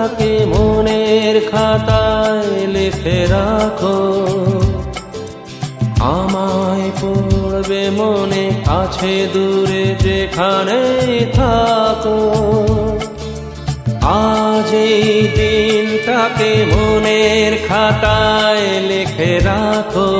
দিনটাকে মনের খাতায় লিখে রাখো, আমায় পড়বে মনে, আছে দূরে যেখানে থাকো। আজ এই দিনটাকে মনের খাতায় লিখে রাখো,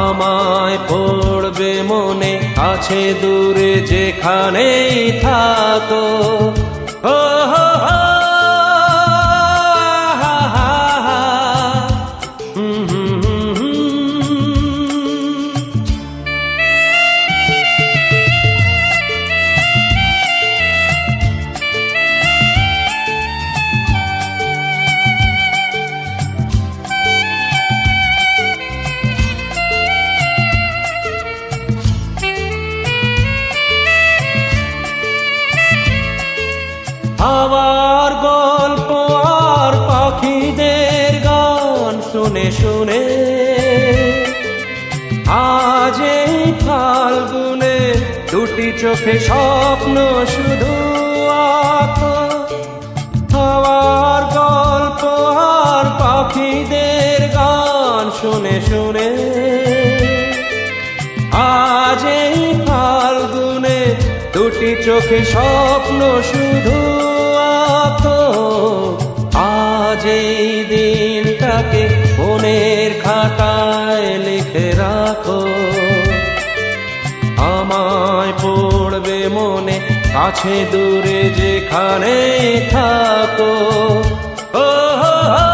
আমায় পড়বে মনে, আছে দূরে যেখানেই থাকো। ও হো হো, হা হা হা, হুম হুম হুম হুম। হাওয়ার গল্প আর পাখিদের গান শুনে শুনে আজ এই ফাল্গুনে দুটি চোখে স্বপ্ন শুধু আঁকো। হাওয়ার গল্প আর পাখিদের গান শুনে শুনে আজ এই ফাল্গুনে দুটি চোখে স্বপ্ন শুধু আঁকো। আজ এই দিনটাকে মনের খাতায় লিখে রাখো, আমায় পড়বে মনে, কাছে দূরে যেখানে থাকো। ও হো হো,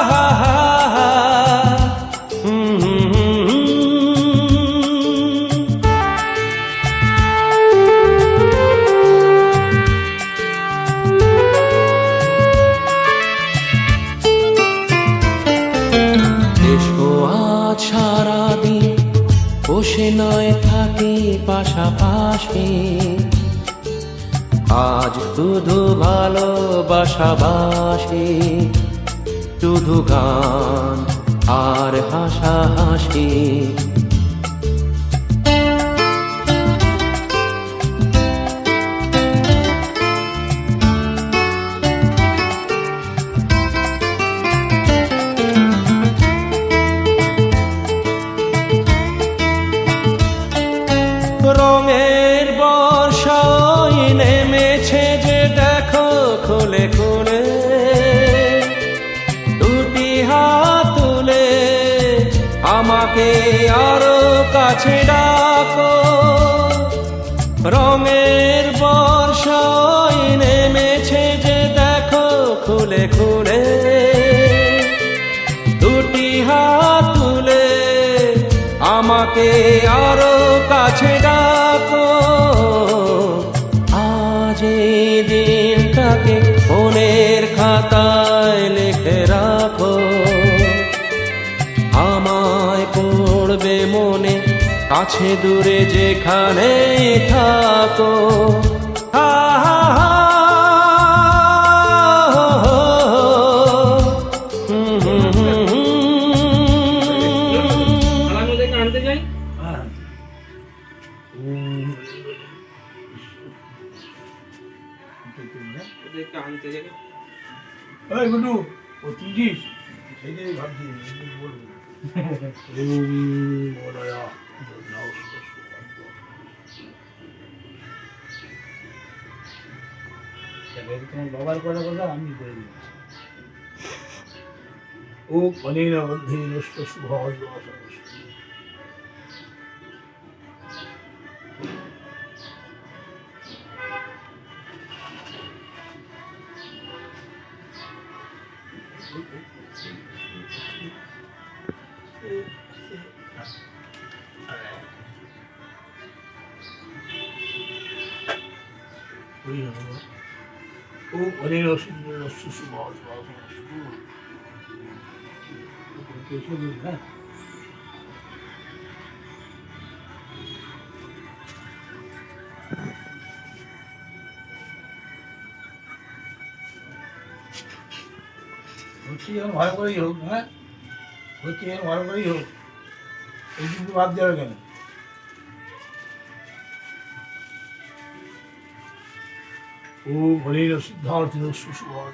হা হা হা, হুম হুম হুম হুম। এসো আজ সারাদিন বসে নয় থাকি পাশাপাশি, আজ শুধু ভালোবাসাবাসি, শুধু গান আর হাসাহাসি। রঙের বর্ষায় নেমেছে যে দেখো খুলে খুলে, দুটি হাত তুলে আমাকে আরো কাছে ডাকো। রঙের বর্ষায় নেমেছে যে দেখো খুলে খুলে, দুটি হাত তুলে আমাকে আরো কাছে ডাকো। আজ এই দিনটাকে মনের খাতায় লিখে রাখো, আমায় পড়বে মনে, কাছে দূরে যেখানে থাকো। হা হা হা, হুম হুম হুম হুম। গুড্ডু ও তুলছিস সেইটাই ভাবছি বলবো। তোমার বাবার কথা কথা আমি করে দিচ্ছি। ও অনেক মধ্যে নষ্ট সুভাষ ও অনেক নষ্ট সুভাষ হ্যাঁ। হচ্ছে যেন ভালো করেই হোক, হ্যাঁ হচ্ছে যেন ভালো করেই হোক, এই কিন্তু বাদ দেওয়া কেন? ওম হরিণ সিদ্ধার্থ সুসুভাষ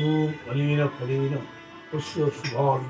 ওম হরিণ হরিণ সুভাষ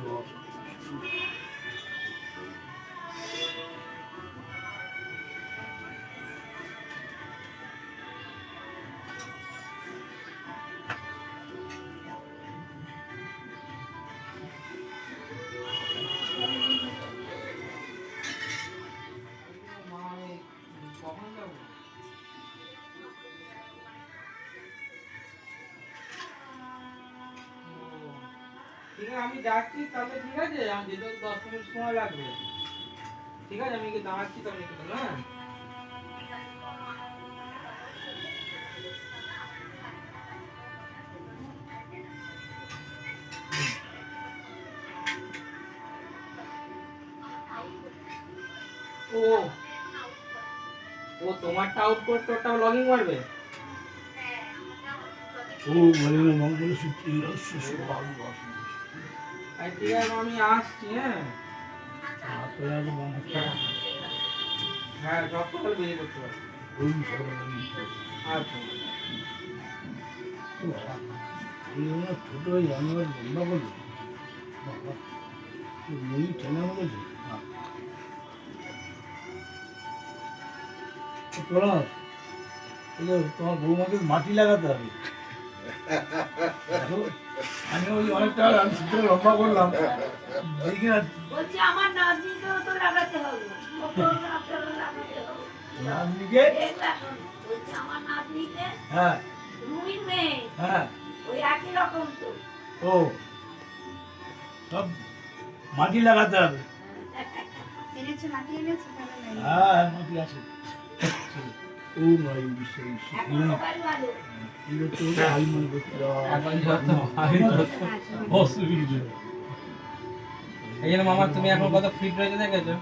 ঠিক আছে, আমি যাচ্ছি তাহলে। ঠিক আছে, আমি যেতে 10 মিনিট সময় লাগবে। ঠিক আছে, আমি দাঁড়াচ্ছি তাহলে একটু, হ্যাঁ। ও ও তোমারটা আউট করে তোরটা লগইন মারবে। ওম হরিণ মঙ্গল সিদ্ধি সুসুভাষ ঠিক আছে, আমি আসছি। হ্যাঁ, সব কথা বেরিয়ে করতে পারবো। ওম সর্বদাই আচ্ছা, ছোট জানোয়ার লম্বা বলে বাবা মই ঠেলা বলেছে তোরা তোমার বৌমাকে মাটি লাগাতে হবে। দেখো, আমি ওই অনেকটা আমি সূত্রে লম্বা করলাম দেখি না বলছি আমার নাতনিকেও তো লাগাতে হবে। নাতনিকে বলছি আমার নাতনিকে হ্যাঁ রুমির মেয়ে হ্যাঁ ওই একই রকম তো। ও সব মাটি লাগাতে হবে। এনেছে মাটি এনেছে তাহলে নাই। হ্যাঁ মাটি আছে। ও মাই বিশ্ব এখন সবাই ভালো। এখন যত এই জন্য মামা, তুমি এখন কত ফিট রয়েছে দেখেছো?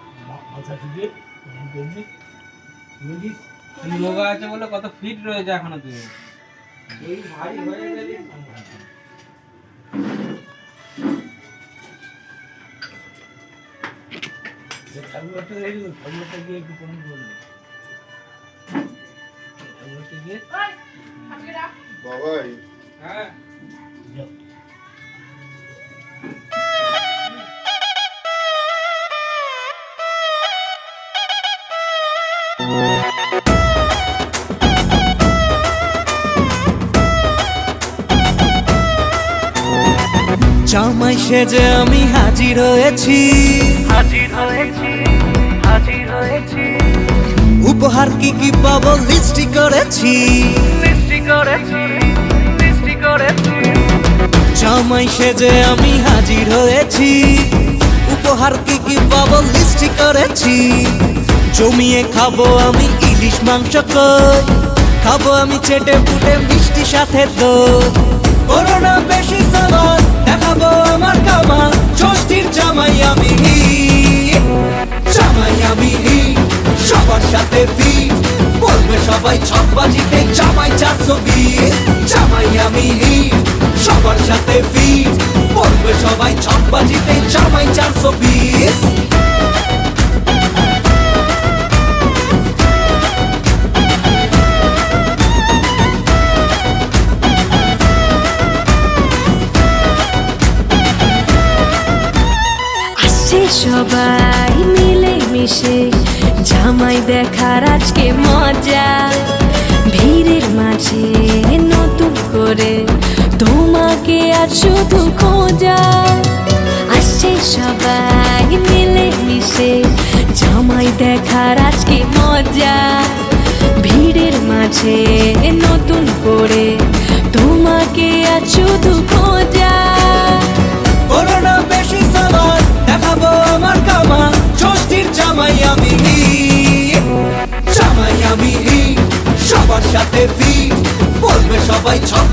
যোগা আছে বলে কত ফিট রয়েছে এখনো তুমি। এই ভারী হয়ে গেলে বাবাই হ্যাঁ। জামাই সেজে আমি হাজির হয়েছি, উপহার কি কি পাবো লিস্টি করেছি। জামাই সেজে আমি হাজির হয়েছি, উপহার কি কি পাবো লিস্টি করেছি। জমিয়ে খাবো আমি ইলিশ মাংস কই, খাবো আমি চেটে পুটে মিষ্টি সাথে দই। করোনা বেশি সামান দেখাবো আমার কামাল, ষষ্ঠীর জামাই আমি সবার সাথে ফিট, বলবে সবাই ছকবাজিতে জামাই 420। জামাই আমি সবার সাথে ফিট, বলবে সবাই ছকবাজিতে জামাই 420। সবাই মিলে মিশে জামাই দেখার আজকে মজা, ভিড়ের মাঝে নতুন করে তোমাকে আজ শুধু খোঁজা। আসছে সবাই মিলে মিশে জামাই দেখার আজকে মজা, ভিড়ের মাঝে নতুন করে তোমাকে আজ শুধু খোঁজা। করোনা বেশি সামান দেখাবো আমার কামাল, ষষ্ঠীর জামাই আমি সবার সাথে ফিট, বলবে সবাই ছক